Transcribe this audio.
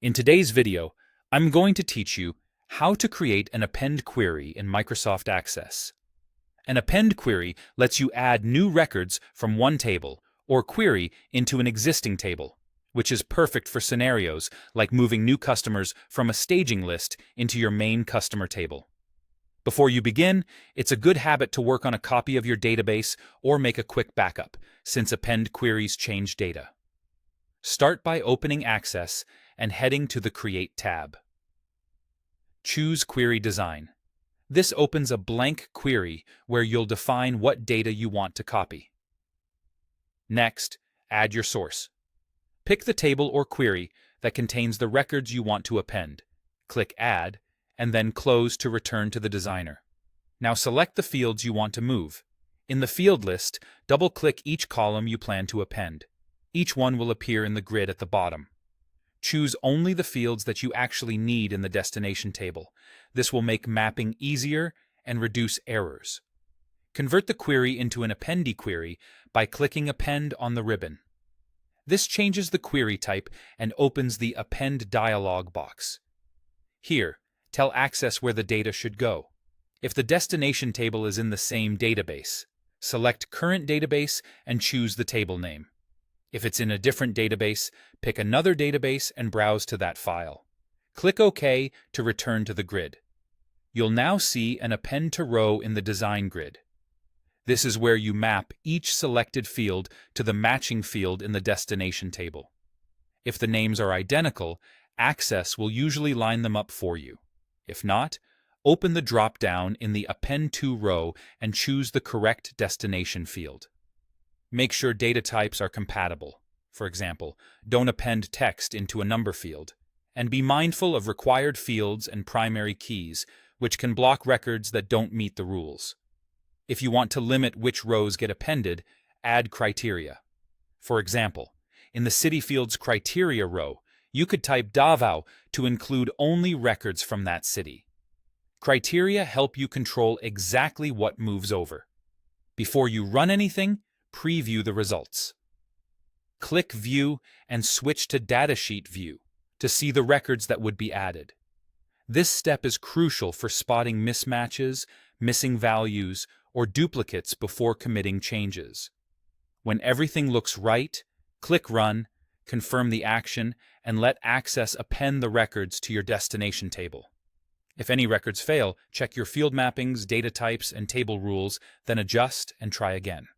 In today's video, I'm going to teach you how to create an append query in Microsoft Access. An append query lets you add new records from one table or query into an existing table, which is perfect for scenarios like moving new customers from a staging list into your main customer table. Before you begin, it's a good habit to work on a copy of your database or make a quick backup, since append queries change data. Start by opening Access and heading to the Create tab. Choose Query Design. This opens a blank query where you'll define what data you want to copy. Next, add your source. Pick the table or query that contains the records you want to append. Click Add, and then Close to return to the designer. Now select the fields you want to move. In the field list, double-click each column you plan to append. Each one will appear in the grid at the bottom. Choose only the fields that you actually need in the destination table. This will make mapping easier and reduce errors. Convert the query into an appendee query by clicking Append on the ribbon. This changes the query type and opens the Append dialog box. Here, tell Access where the data should go. If the destination table is in the same database, select Current Database and choose the table name. If it's in a different database, pick another database and browse to that file. Click OK to return to the grid. You'll now see an Append to Row in the design grid. This is where you map each selected field to the matching field in the destination table. If the names are identical, Access will usually line them up for you. If not, open the drop-down in the Append to Row and choose the correct destination field. Make sure data types are compatible. For example, don't append text into a number field. And be mindful of required fields and primary keys, which can block records that don't meet the rules. If you want to limit which rows get appended, add criteria. For example, in the City Fields Criteria row, you could type Davao to include only records from that city. Criteria help you control exactly what moves over. Before you run anything, preview the results. Click View and switch to Datasheet View to see the records that would be added. This step is crucial for spotting mismatches, missing values, or duplicates before committing changes. When everything looks right, click Run, confirm the action, and let Access append the records to your destination table. If any records fail, check your field mappings, data types, and table rules, then adjust and try again.